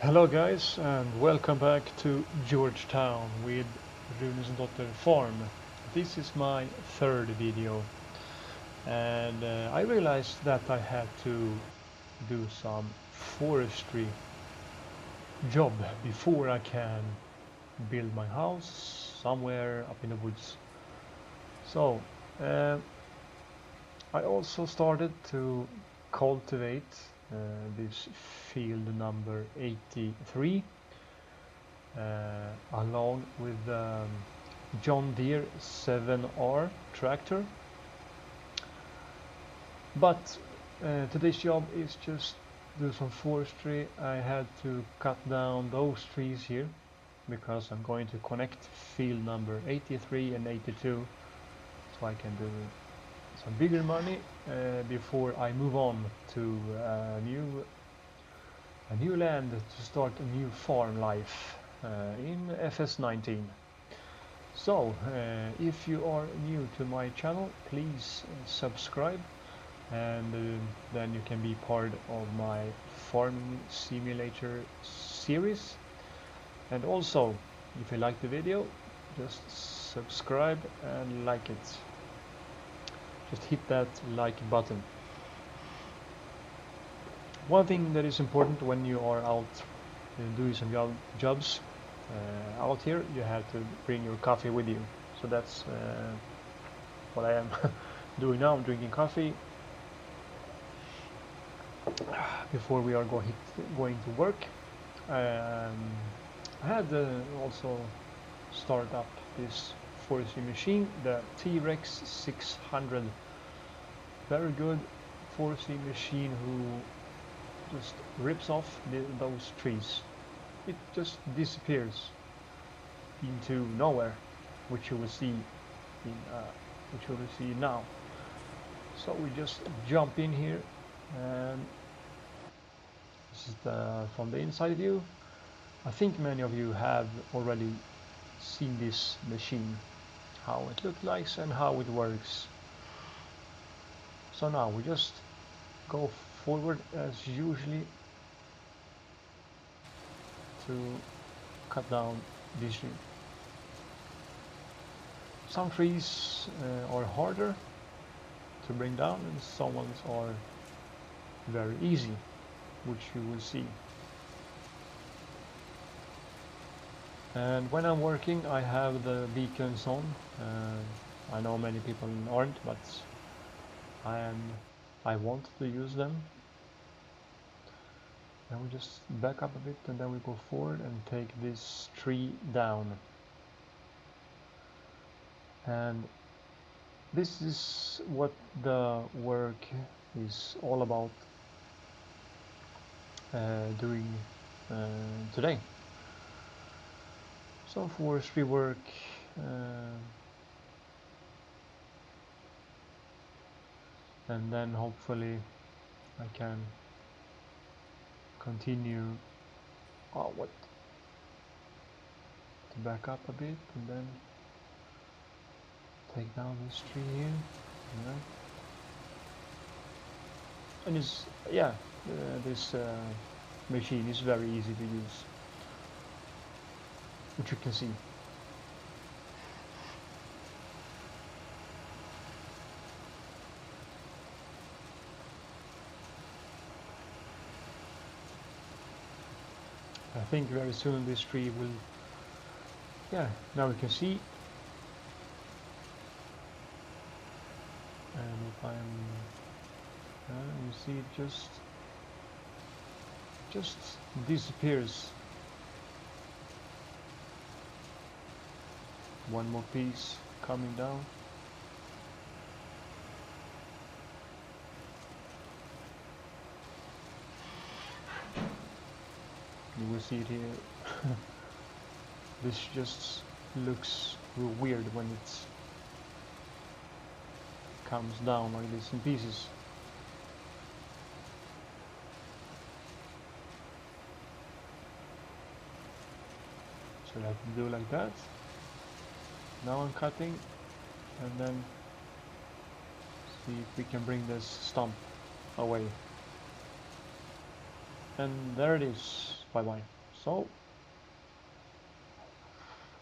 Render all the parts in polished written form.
Hello guys and welcome back to Georgetown with Runesdotter Farm. This is my third video and I realized that I had to do some forestry job before I can build my house somewhere up in the woods. So uh, I also started to cultivate this field number 83 along with John Deere 7R tractor. But today's job is just do some forestry. I had to cut down those trees here because I'm going to connect field number 83 and 82 so I can do some bigger money before I move on to a new land to start a new farm life in FS19. So, if you are new to my channel, please subscribe and then you can be part of my farming simulator series. And also, if you like the video, just subscribe and like it. Just hit that like button. One thing that is important when you are out doing some jobs out here, you have to bring your coffee with you. So that's what I am doing now. I'm drinking coffee before we are going to work. I had also start up this forestry machine, the T-Rex 600. Very good forestry machine who just rips off those trees. It just disappears into nowhere, which you will see now. So we just jump in here, and this is from the inside view. I think many of you have already seen this machine, how it looks like and how it works. So now we just go forward as usually to cut down this tree. Some trees are harder to bring down and some ones are very easy, which you will see. And when I'm working, I have the beacons on. I know many people aren't, but I want to use them. And we just back up a bit and then we go forward and take this tree down. And this is what the work is all about doing today. Some forestry work, and then hopefully I can continue to back up a bit and then take down this tree here. And it's this machine is very easy to use, which you can see. I think very soon this tree will, now we can see. And if you see it just disappears. One more piece coming down. You will see it here. This just looks weird when it comes down like this in pieces. So I have to do like that. Now I'm cutting, and then see if we can bring this stump away. And there it is. bye bye. So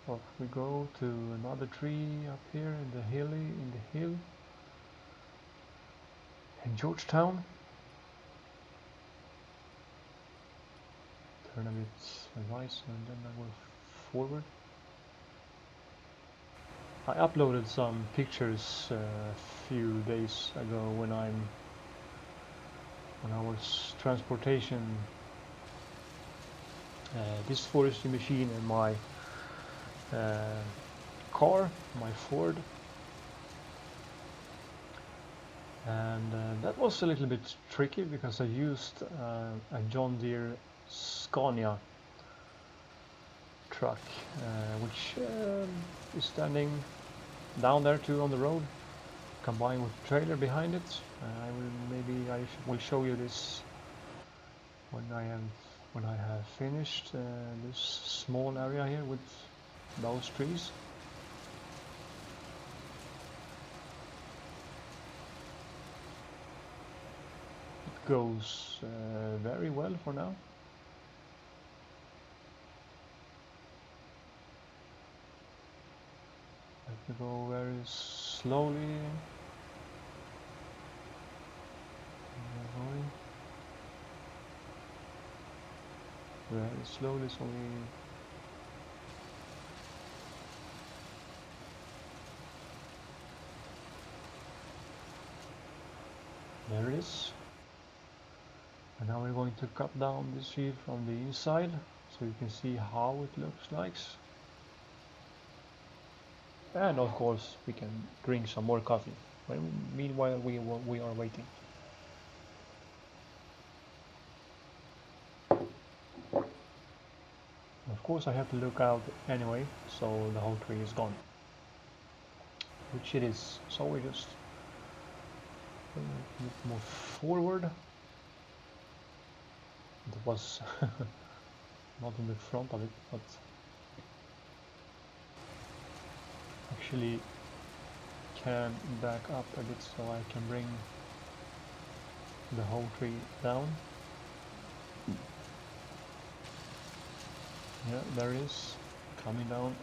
off we go to another tree up here in the hill in Georgetown. Turn a bit right and then I go forward. I uploaded some pictures a few days ago when I was transportation this forestry machine and my car, my Ford, and that was a little bit tricky because I used a John Deere Scania truck, which is standing down there too on the road, combined with the trailer behind it. I will show you this when I have finished this small area here with those trees. It goes very well for now. Have to go very slowly. Very slowly, so there it is. And now we're going to cut down this tree from the inside so you can see how it looks like. And of course we can drink some more coffee. Meanwhile we are waiting. Of course I have to look out anyway, so the whole tree is gone. Which it is. So we just move forward. It was not in the front of it, but actually can back up a bit so I can bring the whole tree down. Yeah, there it is, coming down.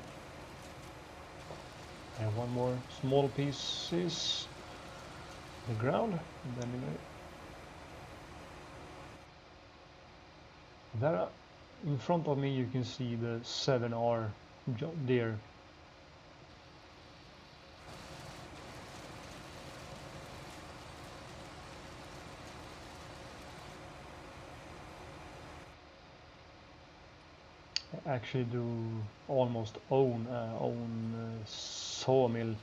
And one more small piece is the ground, and then there in front of me you can see the 7R John Deere. I actually do almost own sawmill.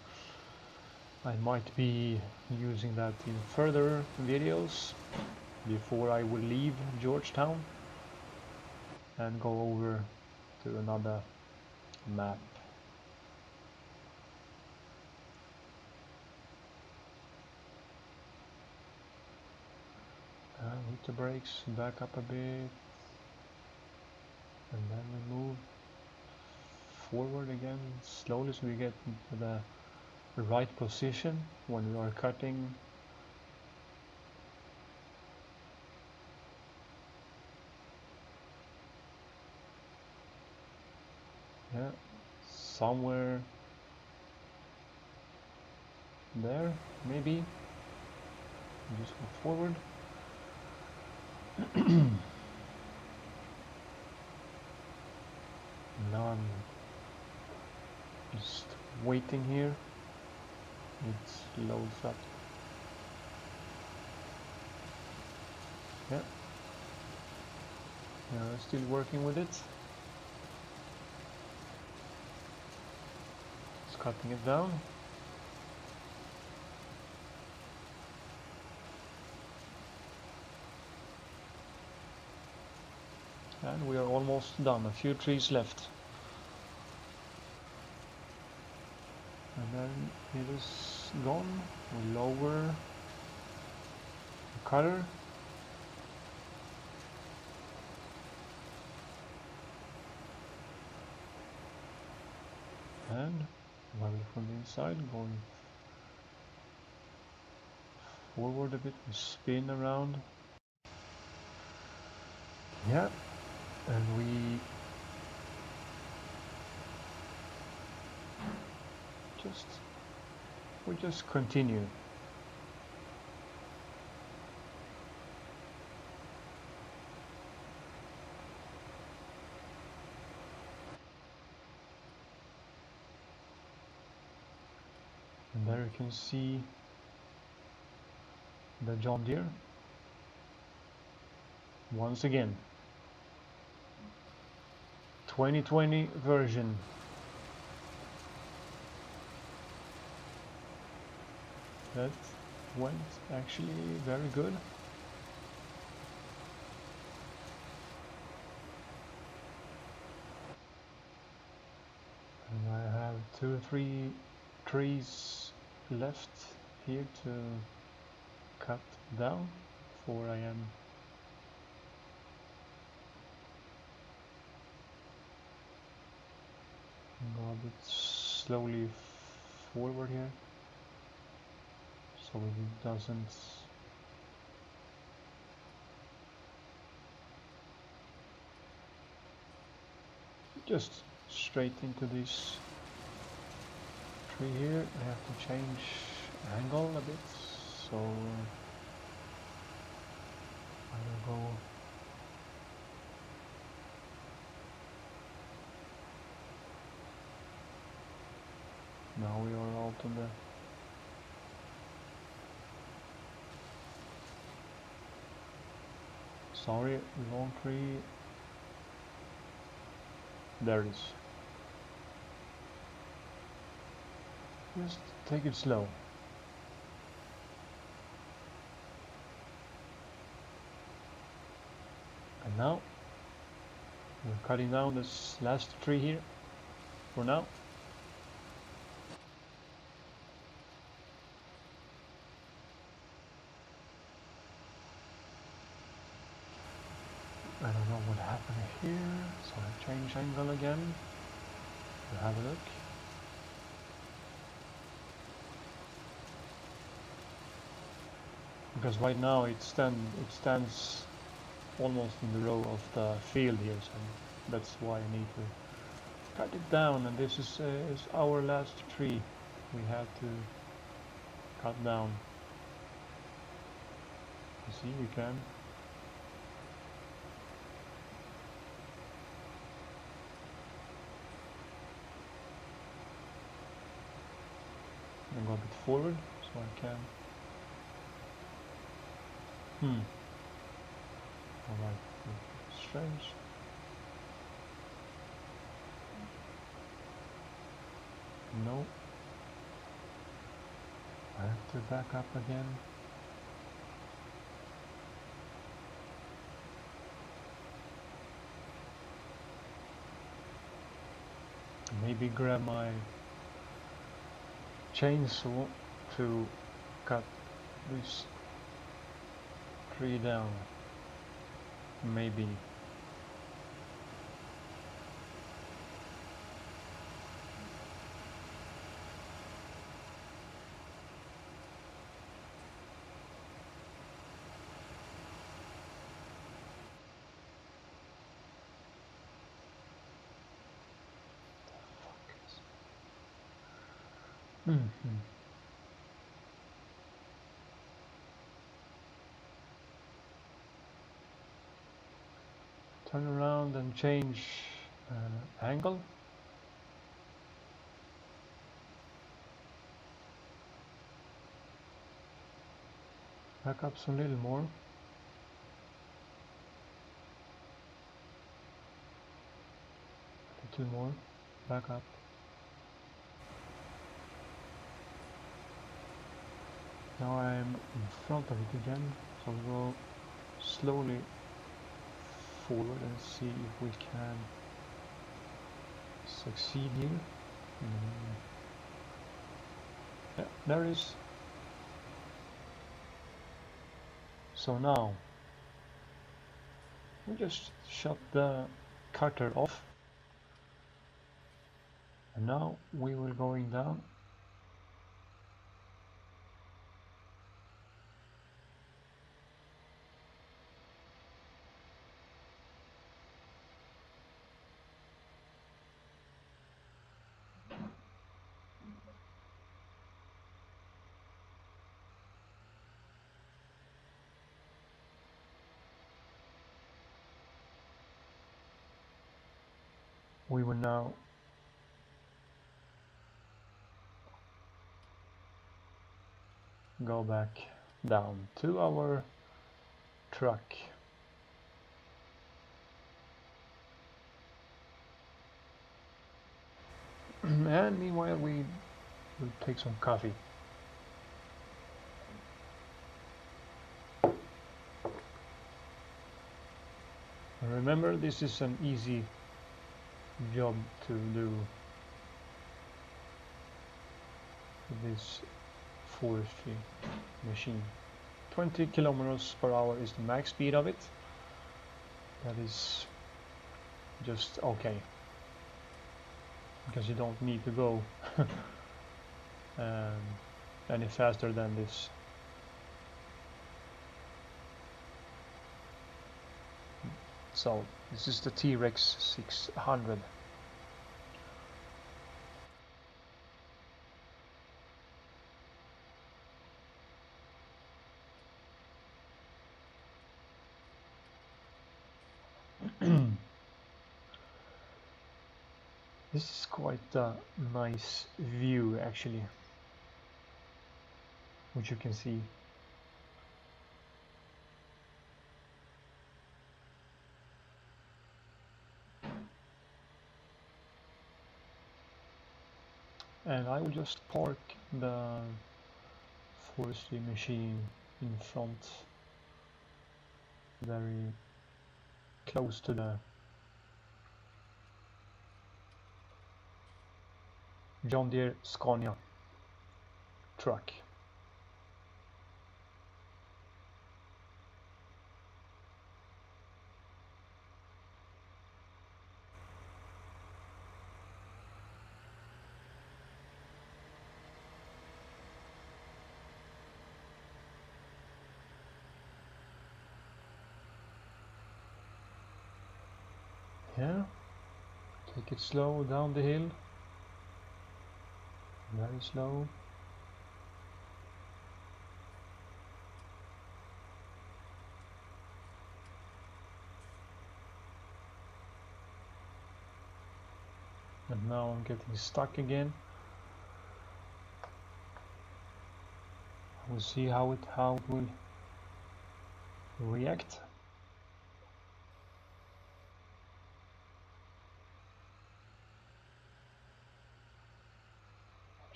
I might be using that in further videos before I will leave Georgetown and go over to another map. Hit the brakes, back up a bit, and then we move forward again slowly so we get into the right position when we are cutting. Yeah, somewhere there maybe. Just go forward. Now I'm just waiting here. It loads up. Yeah. Still working with it. Just cutting it down. And we are almost done, a few trees left. And then it is gone. We lower the cutter. And while from the inside, going forward a bit, we spin around. Yeah, and we just continue. And there you can see the John Deere once again. 2020 version. That went actually very good. And I have 2 or 3 trees left here to cut down before I am go a bit slowly forward here so it doesn't just straight into this tree here. I have to change angle a bit, so I will go now. We are out on the sorry, long tree. There it is. Just take it slow. And now we're cutting down this last tree here for now. I don't know what happened here, so I change angle again to have a look. Because right now it stands almost in the row of the field here, so that's why I need to cut it down. And this is our last tree we have to cut down. You see, we can. And go a bit forward so I can. Alright, strange. No. I have to back up again. Maybe grab my chainsaw to cut this tree down. Maybe. Turn around and change angle. Back up some little more. A little more. Back up. Now I'm in front of it again, so we'll go slowly forward and see if we can succeed here. Yeah, there it is. So now we just shut the cutter off, and now we will going down. we will now go back down to our truck. And meanwhile we will take some coffee. Remember, this is an easy job to do, this forestry machine. 20 kilometers per hour is the max speed of it. That is just okay, because you don't need to go any faster than this. So this is the T-Rex 600. This is quite a nice view actually, which you can see. And I will just park the forestry machine in front, very close to the John Deere Scania truck. Yeah, take it slow down the hill, very slow. And now I'm getting stuck again. We'll see how it will react.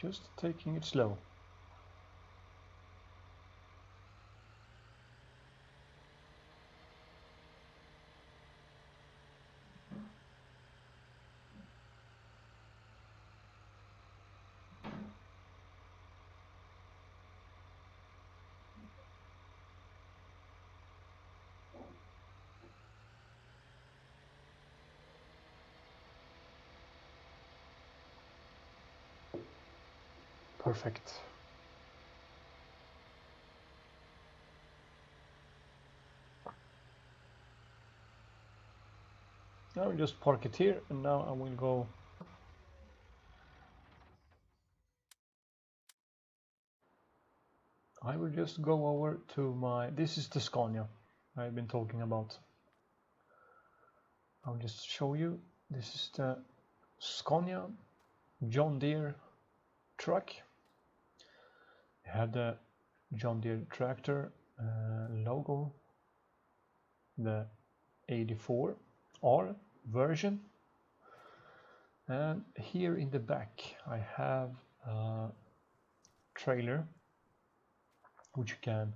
Just taking it slow. Perfect. Now we just park it here, and now I will go. I will just go over to my. This is the Scania I've been talking about. I'll just show you. This is the Scania John Deere truck. It had the John Deere tractor logo, the 84R version, and here in the back I have a trailer which you can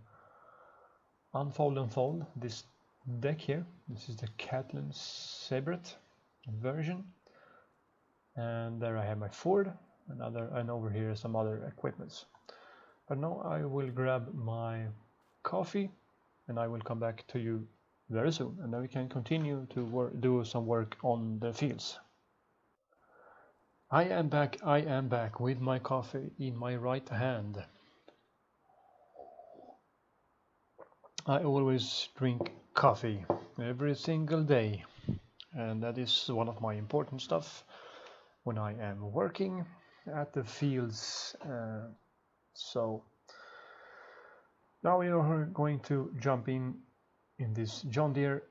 unfold and fold. This deck here, this is the Catlin Sabret version, and there I have my Ford and over here some other equipments. But now I will grab my coffee and I will come back to you very soon, and then we can continue to do some work on the fields. I am back with my coffee in my right hand. I always drink coffee every single day, and that is one of my important stuff when I am working at the fields. So now we are going to jump in this John Deere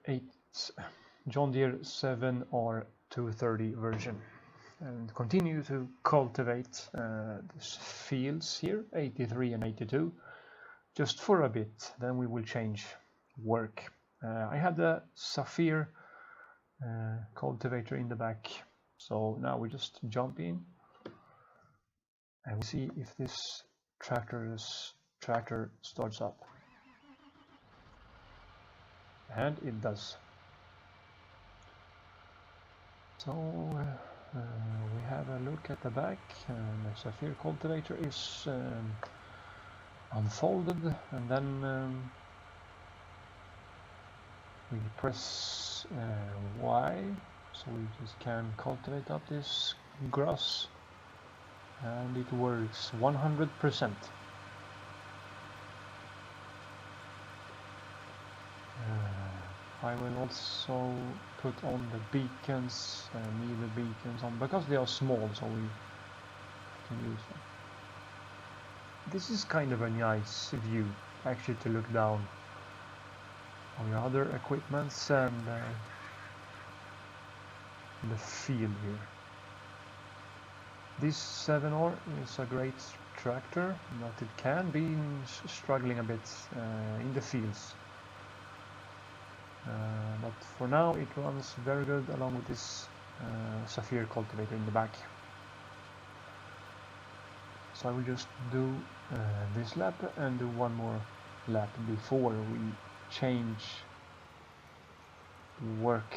7R 230 version and continue to cultivate these fields here, 83 and 82, just for a bit. Then we will change work. I have the Sapphire cultivator in the back, so now we just jump in and we see if this tractor starts up, and it does. So we have a look at the back, and the Sapphire cultivator is unfolded, and then we press Y, so we just can cultivate up this grass, and it works 100%. I will also put on the beacons, leave the beacons on, because they are small, so we can use them. This is kind of a nice view, actually, to look down on your other equipments and the field here. This 7R is a great tractor, but it can be struggling a bit in the fields. But for now it runs very good along with this Sapphire cultivator in the back. So I will just do this lap and do one more lap before we change work,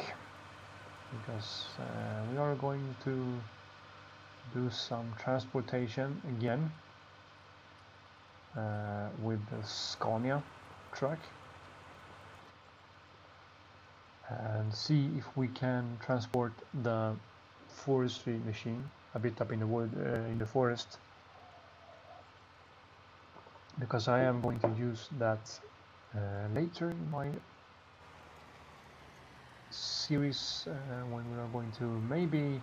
because we are going to do some transportation again with the Scania truck, and see if we can transport the forestry machine a bit up in the wood, in the forest, because I am going to use that later in my series when we are going to maybe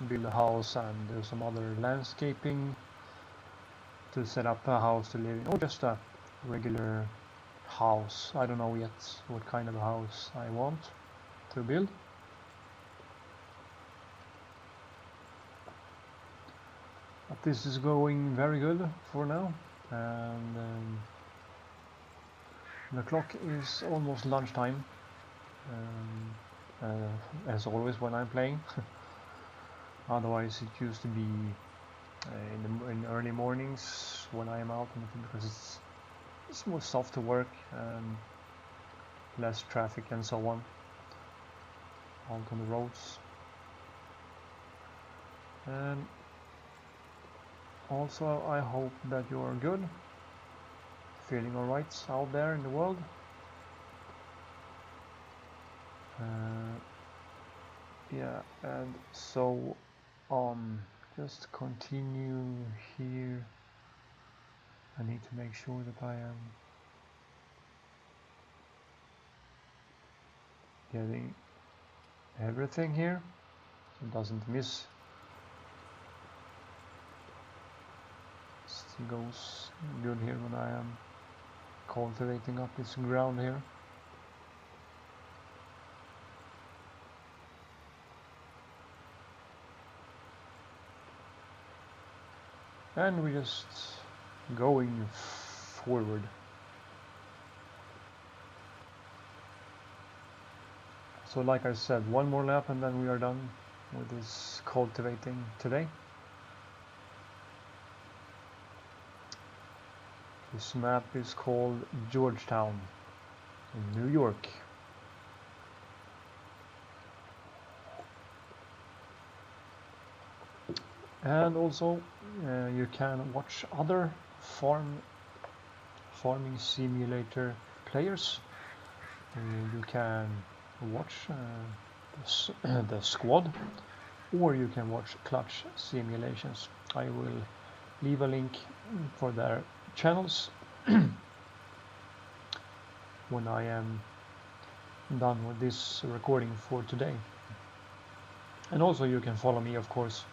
build a house and do some other landscaping to set up a house to live in, or just a regular house. I don't know yet what kind of a house I want to build. But this is going very good for now, and the clock is almost lunchtime, as always when I'm playing. Otherwise it used to be in early mornings when I am out, because it's more soft to work and less traffic and so on out on the roads. And also I hope that you are good, feeling alright out there in the world. Yeah, and so just continue here. I need to make sure that I am getting everything here so it doesn't miss. Still goes good here when I am cultivating up this ground here. And we're just going forward. So like I said, one more lap and then we are done with this cultivating today. This map is called Georgetown in New York. And also you can watch other farming simulator players. You can watch the squad, or you can watch Klutch Simulations. I will leave a link for their channels when I am done with this recording for today. And also you can follow me, of course.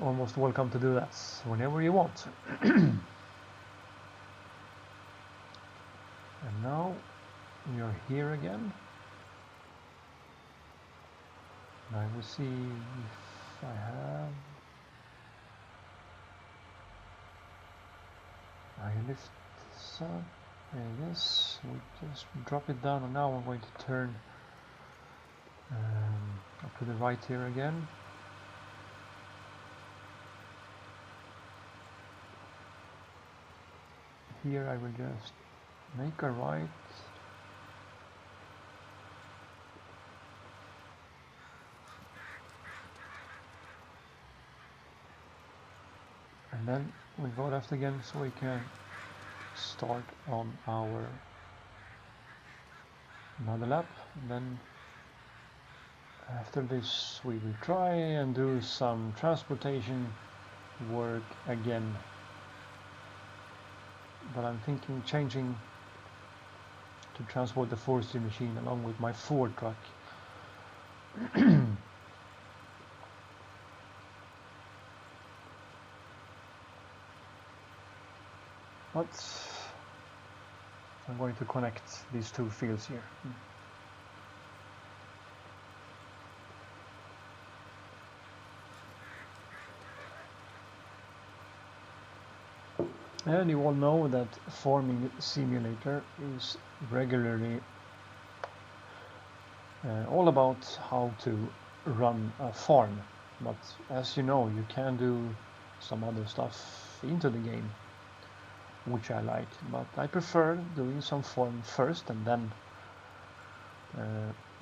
Almost welcome to do that whenever you want. And now we are here again, I will see if I have. I lift this up. Yes, we just drop it down, and now I'm going to turn up to the right here again. Here I will just make a right. And then we go left again so we can start on our another lap. And then after this we will try and do some transportation work again. But I'm thinking changing to transport the forestry machine along with my Ford truck. But I'm going to connect these two fields here. And you all know that farming simulator is regularly all about how to run a farm. But as you know, you can do some other stuff into the game, which I like. But I prefer doing some farm first and then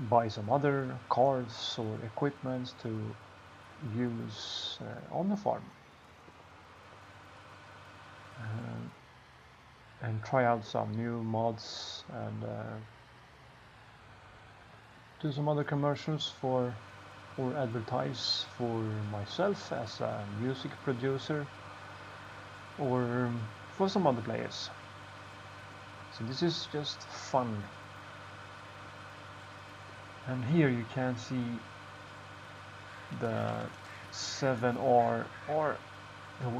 buy some other cars or equipment to use on the farm. And try out some new mods and do some other commercials for or advertise for myself as a music producer or for some other players. So this is just fun. And here you can see the 7R or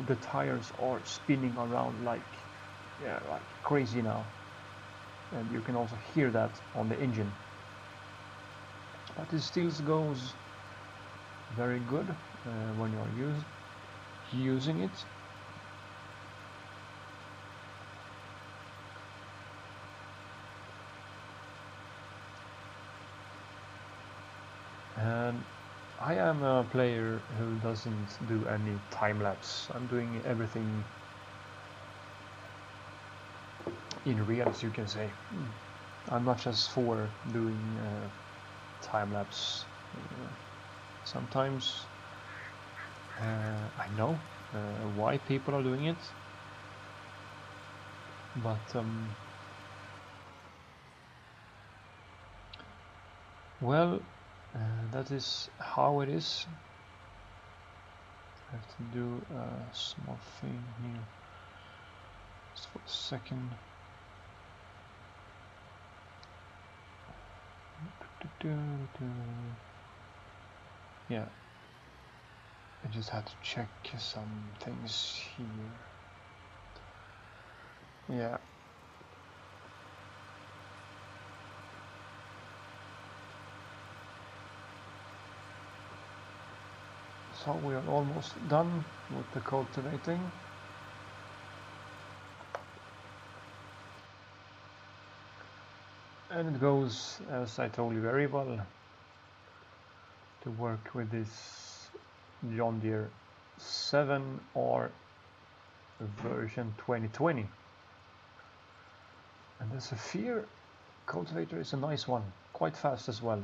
the tires are spinning around like crazy now, and you can also hear that on the engine, but it still goes very good when you're using it. And I am a player who doesn't do any time-lapse. I'm doing everything in reals, you can say. I'm not just for doing time-lapse. Sometimes I know why people are doing it, but well, that is how it is. I have to do a small thing here just for a second. Yeah, I just had to check some things here. Yeah. So we are almost done with the cultivating. And it goes, as I told you, very well to work with this John Deere 7R version 2020. And the Saphir cultivator is a nice one, quite fast as well.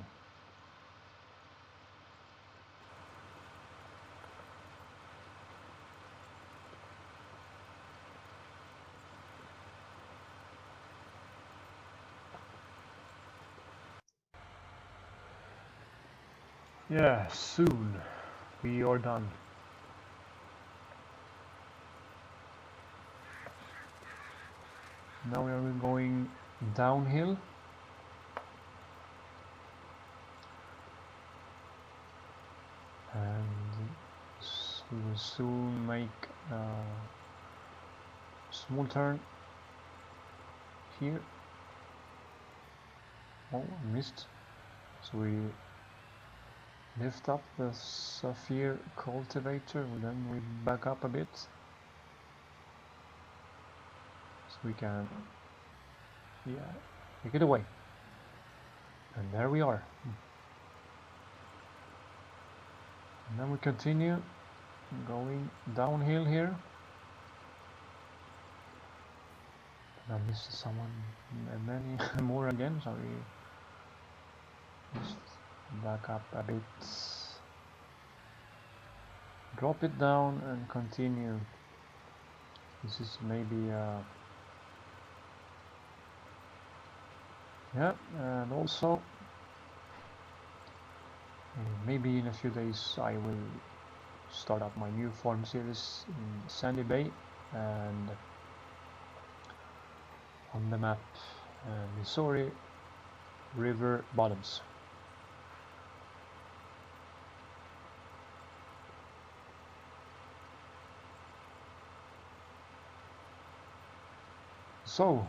Yeah, soon we are done. Now we are going downhill. And we will soon make a small turn here. Oh, I missed. So we lift up the sapphire cultivator, then we back up a bit so we can take it away. And there we are. And then we continue going downhill here. I missed someone, many more again, so we just back up a bit, drop it down and continue. This is maybe and also maybe in a few days I will start up my new farm series in Sandy Bay, and on the map Missouri River bottoms. So,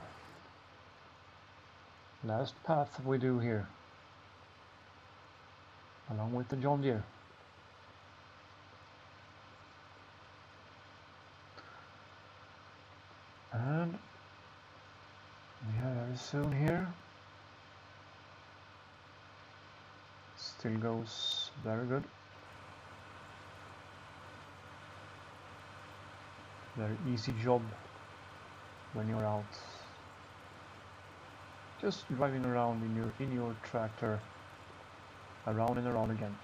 last path we do here, along with the John Deere. And we are very soon here. Still goes very good. Very easy job when you're out just driving around in your tractor, around and around again.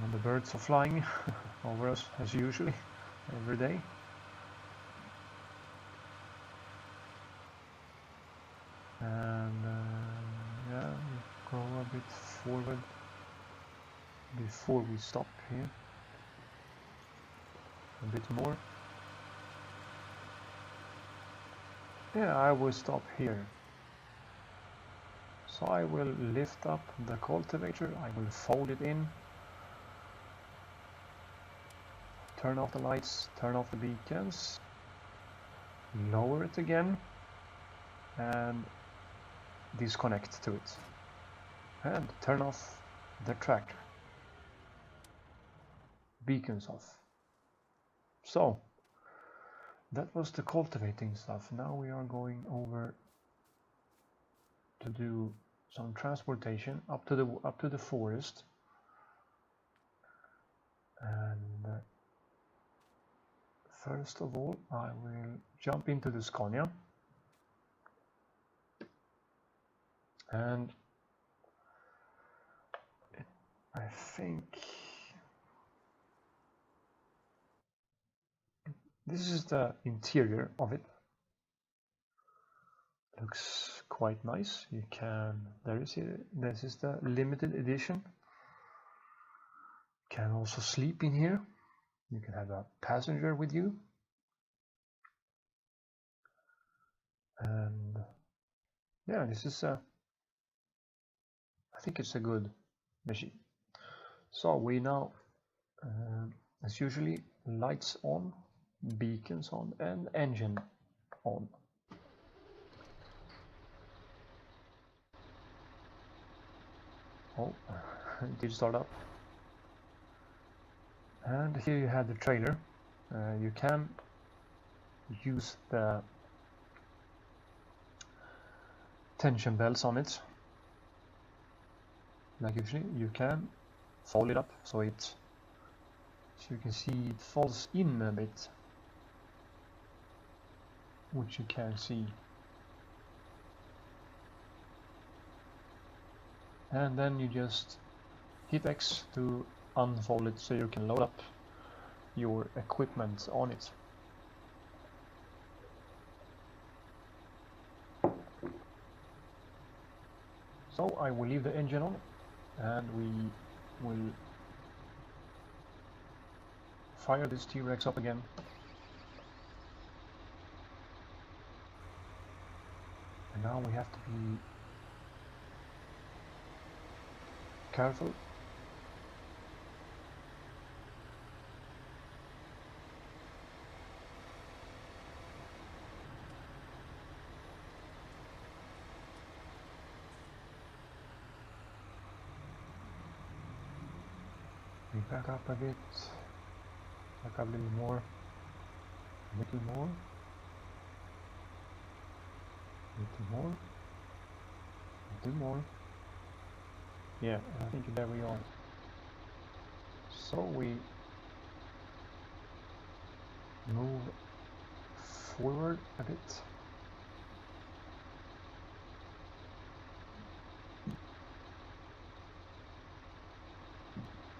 And the birds are flying over us as usually every day. And yeah, we go a bit forward before we stop here. A bit more. Yeah, I will stop here. So I will lift up the cultivator, I will fold it in, turn off the lights, turn off the beacons, lower it again, and disconnect to it, and turn off the tractor, beacons off. So that was the cultivating stuff. Now we are going over to do some transportation up to the forest, and first of all I will jump into the Scania. And I think this is the interior of it. Looks quite nice. You can, this is the limited edition. Can also sleep in here. You can have a passenger with you. And yeah, this is I think it's a good machine. So we now, as usually, lights on, beacons on, and engine on. Oh, it did start up. And here you have the trailer. You can use the tension belts on it. Like usually, you can fold it up so you can see it falls in a bit, which you can see. And then you just hit X to unfold it so you can load up your equipment on it. So I will leave the engine on, and we will fire this T-Rex up again. And now we have to be careful. We back up a bit, back up a little more, a little more, a little more, a little more. Yeah, I think there we are. So we move forward a bit.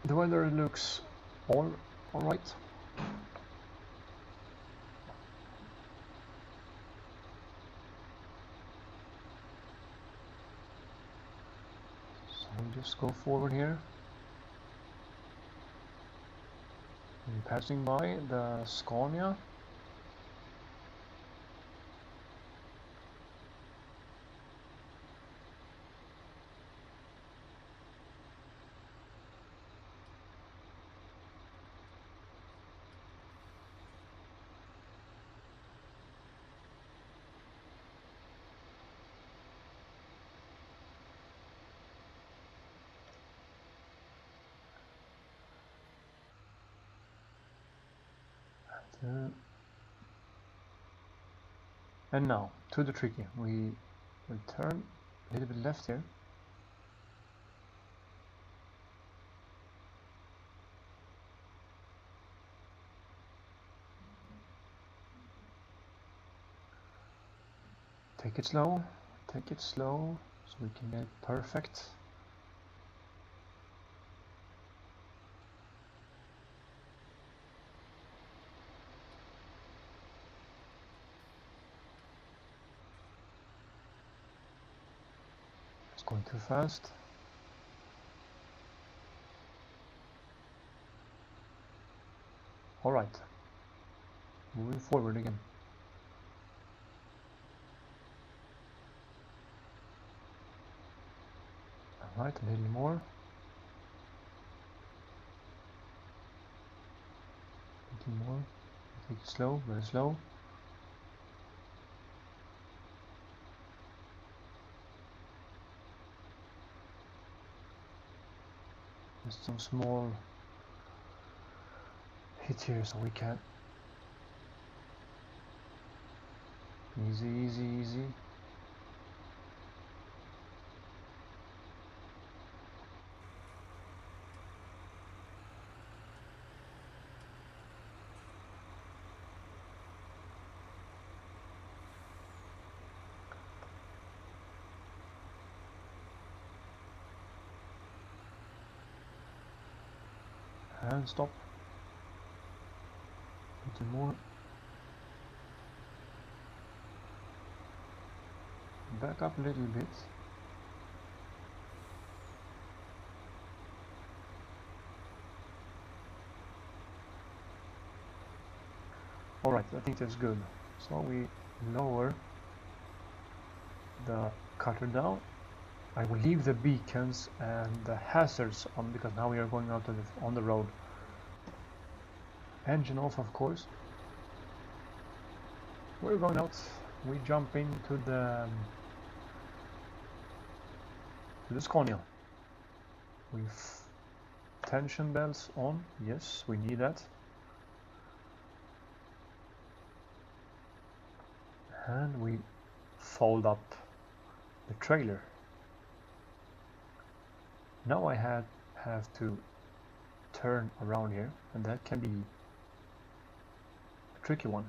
The weather looks all right. So we just go forward here. We're passing by the Scania. And now to the tricky. We will turn a little bit left here. Take it slow, so we can get it perfect. It's going too fast. Alright, moving forward again. Alright, a little more. A little more. Take it slow, very slow. Just some small hits here so we can. Easy, easy, easy. And stop. A little more. Back up a little bit. Alright, I think that's good. So we lower the cutter down. I will leave the beacons and the hazards on because now we are going out on the road. Engine off, of course. We're going out. We jump into the Scania. With tension belts on. Yes, we need that. And we fold up the trailer. Now I have to turn around here, and that can be a tricky one.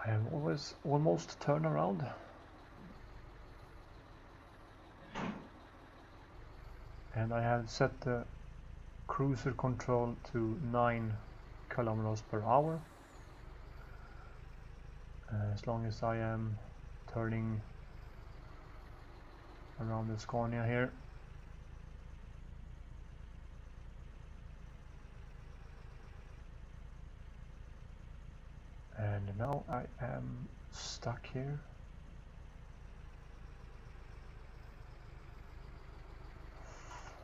I have almost turned around. And I have set the cruiser control to 9 kilometers per hour. As long as I am turning around the Scania here. And now I am stuck here.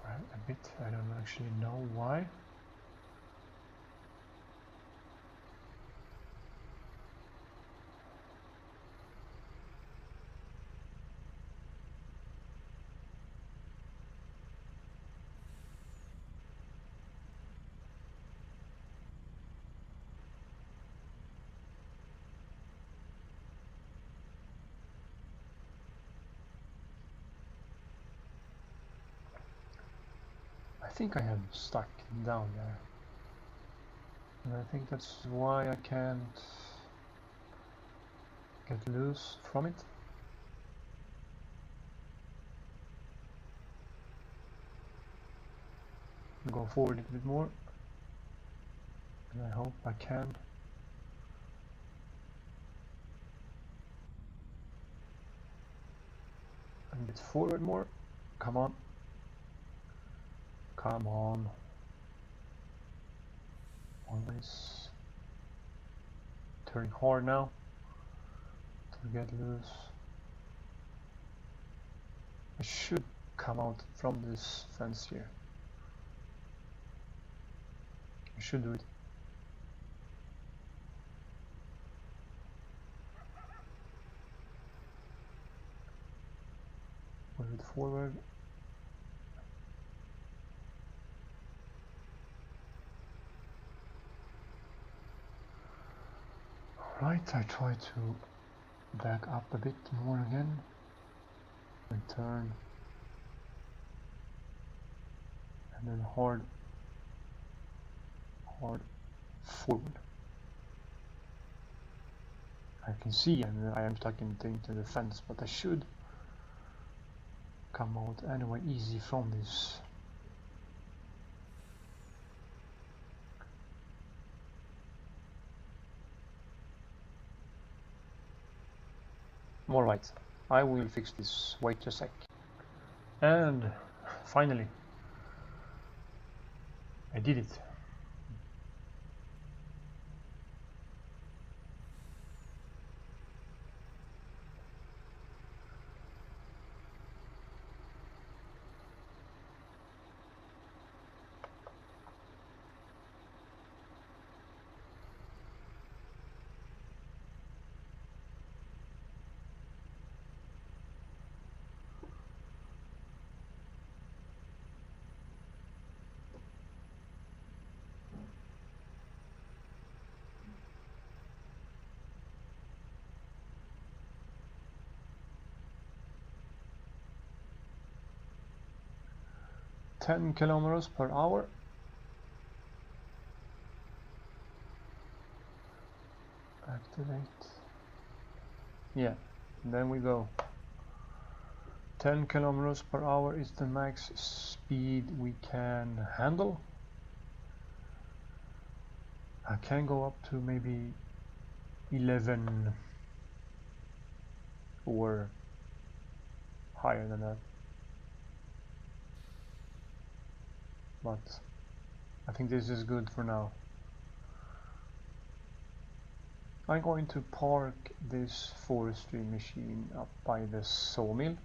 A bit, I don't actually know why. think I have stuck down there. And I think that's why I can't get loose from it. Go forward a little bit more. And I hope I can. And get forward more. Come on. Come on. Always turning hard now to get loose. I should come out from this fence here. I should do it. Move it forward. Right, I try to back up a bit more again and turn, and then hard forward. I can see and I am stuck into the fence, but I should come out anyway easy from this. Alright, I will fix this, wait a sec. And finally, I did it. $10 kilometers per hour. Activate. Yeah, then we go. 10 kilometers per hour is the max speed we can handle. I can go up to maybe 11 or higher than that. But I think this is good for now. I'm going to park this forestry machine up by the sawmill,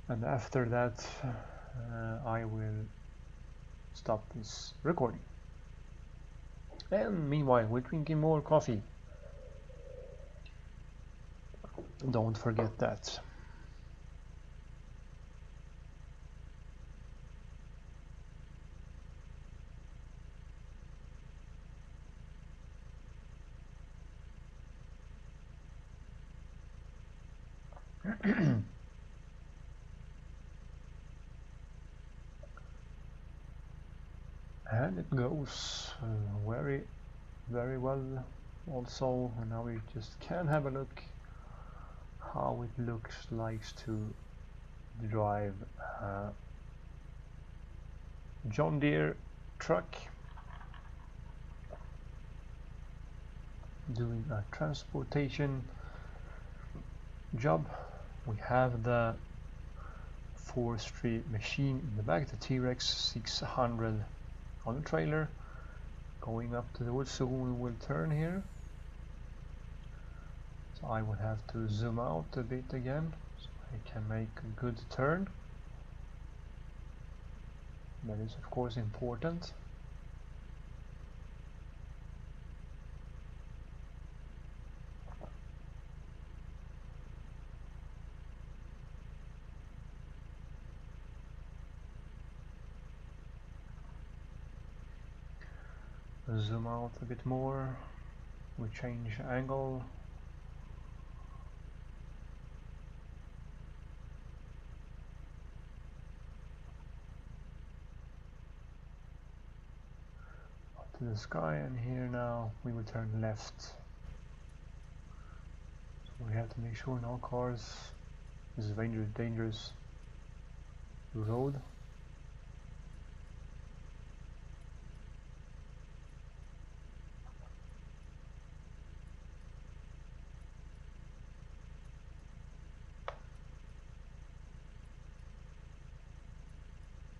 and after that I will stop this recording. And meanwhile we're drinking more coffee. Don't forget that. And it goes very well also, and now we just can have a look how it looks like to drive a John Deere truck doing a transportation job. We have the forestry machine in the back, the T-Rex 600 on the trailer, going up to the woods. So we will turn here, so I will have to zoom out a bit again so I can make a good turn. That is of course important. Zoom out a bit more, we change angle. to the sky, and here now we will turn left. So we have to make sure no cars. This is a dangerous road.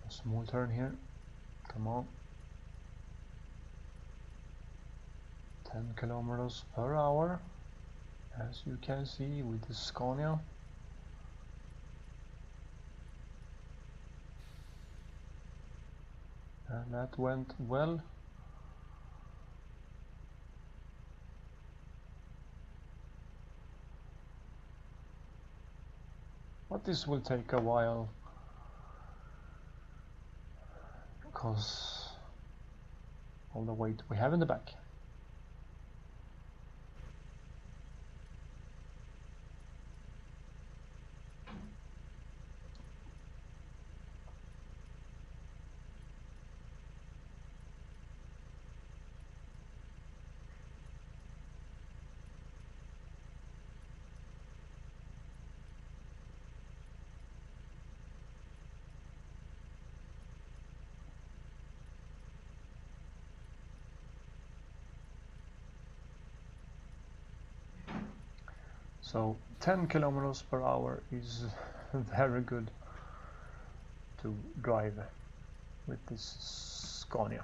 A small turn here. Come on. 10 kilometers per hour, as you can see with the Scania. And that went well. But this will take a while because of the weight we have in the back. So 10 kilometers per hour is very good to drive with this Scania.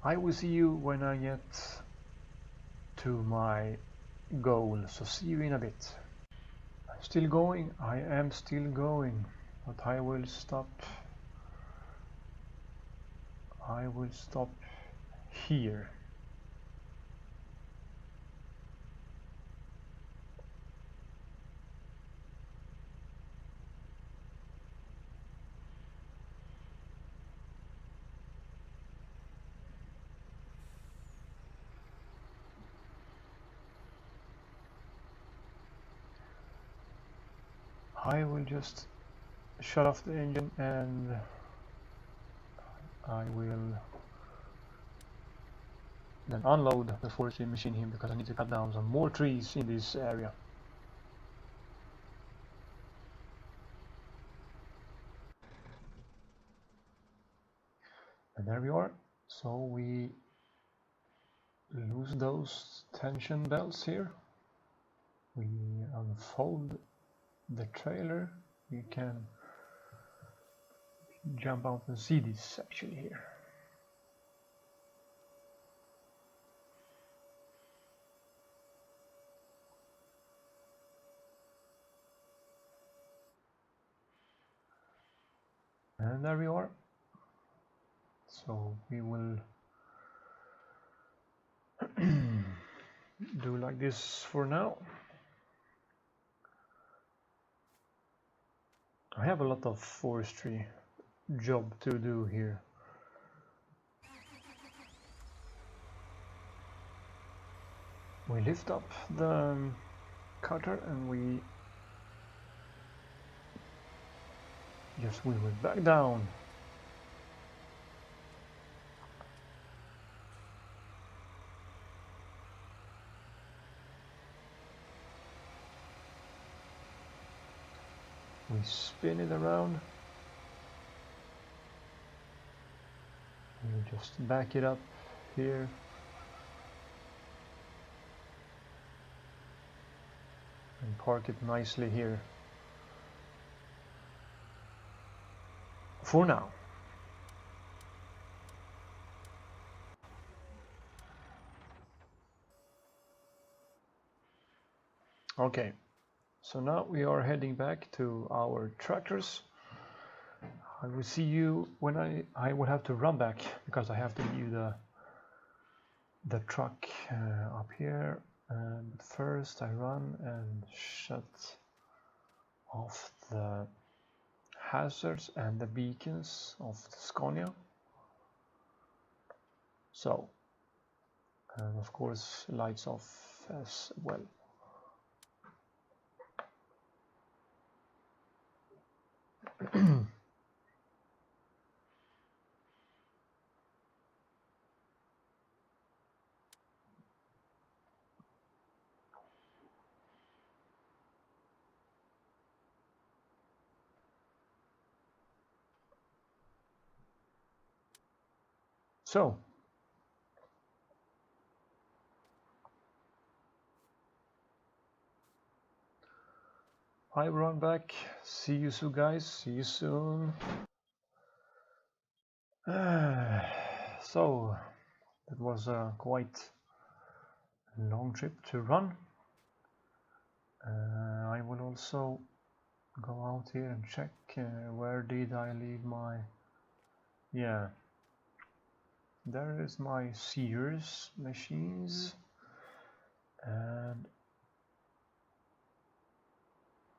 I will see you when I get to my goal, so see you in a bit. I'm still going, I am still going, but I will stop here. I will just shut off the engine and I will then unload the forestry machine here because I need to cut down some more trees in this area. And there we are. So we lose those tension belts here. We unfold the trailer. You can jump out and see this actually here. And there we are. So we will do like this for now. I have a lot of forestry job to do here. We lift up the cutter and we just wheel it back down. We spin it around. We just back it up here. And park it nicely here. For now. Okay, so now we are heading back to our tractors. I will see you when I will have to run back because I have to view the truck up here. And first I run and shut off the hazards and the beacons of the Scania. So, and of course lights off as well. So, hi everyone back. See you soon, guys. See you soon. So, it was a quite long trip to run. I will also go out here and check where did I leave my... Yeah, there is my Sears machines, and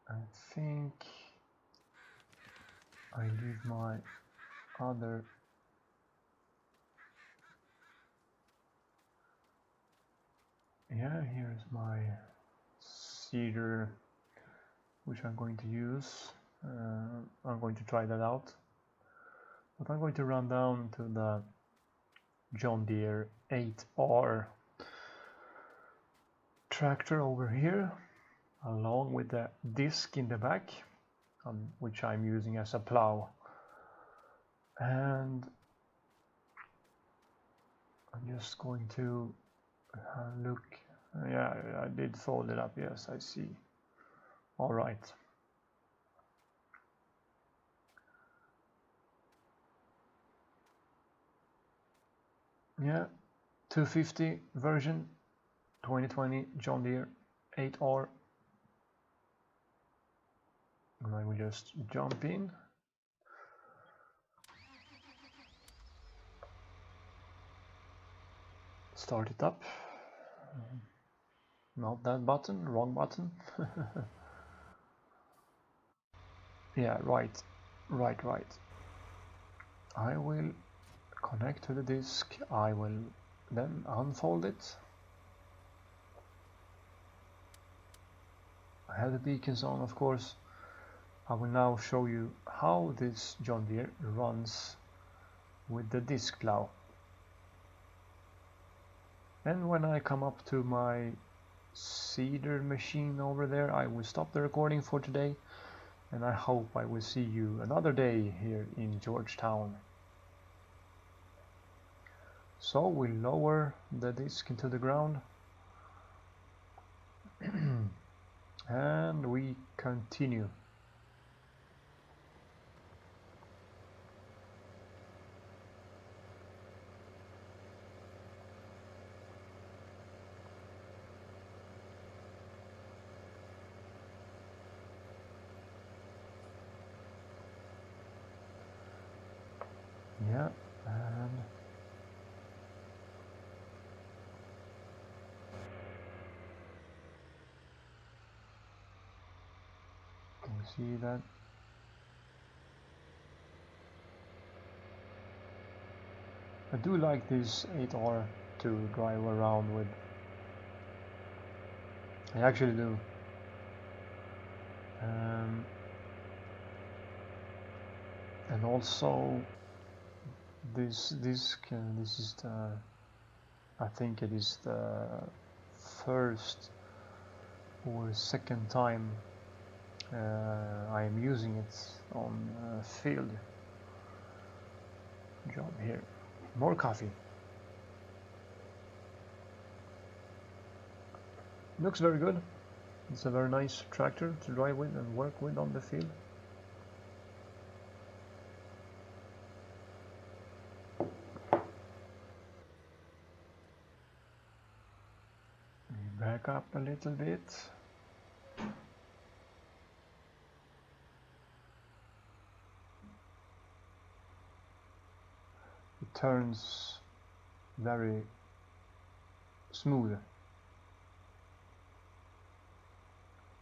I think I leave my other... Yeah, here's my cedar, which I'm going to use. I'm going to try that out, but I'm going to run down to the John Deere 8R tractor over here, along with the disc in the back, which I'm using as a plow. And I'm just going to look. Yeah, I did fold it up. Yes, I see. All right. Yeah, 250 version, 2020 John Deere 8R. And I will just jump in. Start it up. Not that button, wrong button. Yeah, right. I will connect to the disk. I will then unfold it. I have the beacons on, of course. I will now show you how this John Deere runs with the disc plow. And when I come up to my cedar machine over there, I will stop the recording for today, and I hope I will see you another day here in Georgetown. So we lower the disc into the ground and we continue. Yeah, and you see that I do like this 8R to drive around with. I actually do. And also this disc, this is the, I think it is the first or second time I am using it on field job here. More coffee. Looks very good. It's a very nice tractor to drive with and work with on the field. Back up a little bit. It turns very smooth.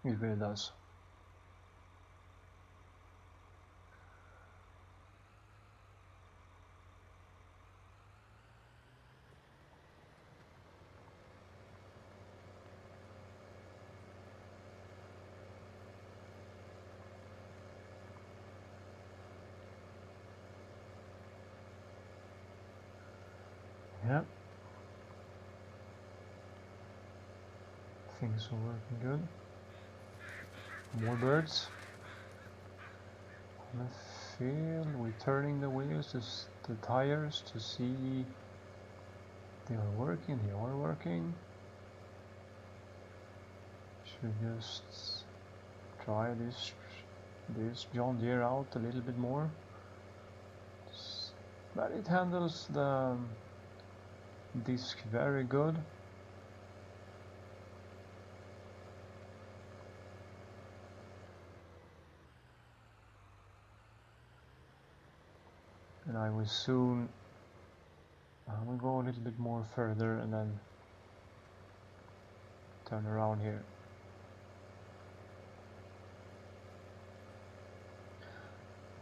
It really does. Yeah, things are working good. More birds on the field. We're turning the wheels, the tires, to see they are working. They are working. Should just try this John Deere out a little bit more. But it handles the disc very good. And I will go a little bit more further and then turn around here.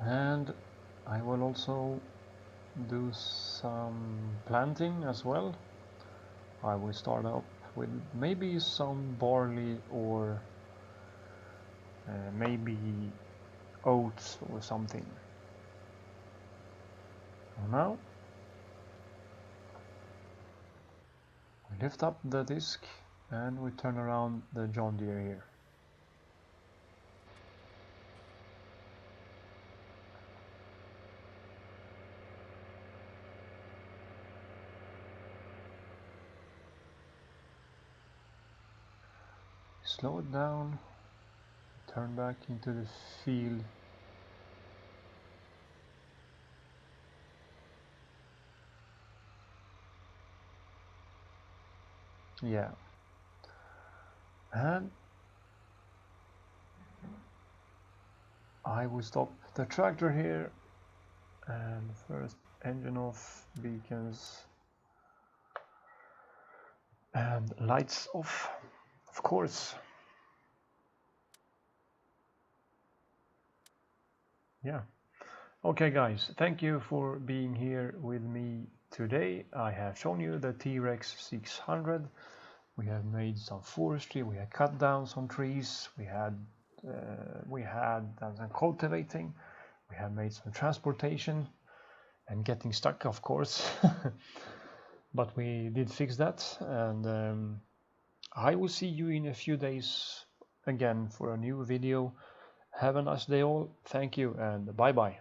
And I will also do some planting as well. I will start up with maybe some barley or maybe oats or something. So now we lift up the disc and we turn around the John Deere here. Slow it down, turn back into the field. Yeah. And I will stop the tractor here and first engine off, beacons and lights off, of course. Yeah. Okay guys, thank you for being here with me today. I have shown you the T-Rex 600. We have made some forestry, we have cut down some trees, we had done some cultivating, we have made some transportation and getting stuck, of course. But we did fix that, and I will see you in a few days again for a new video. Have a nice day all. Thank you and bye bye.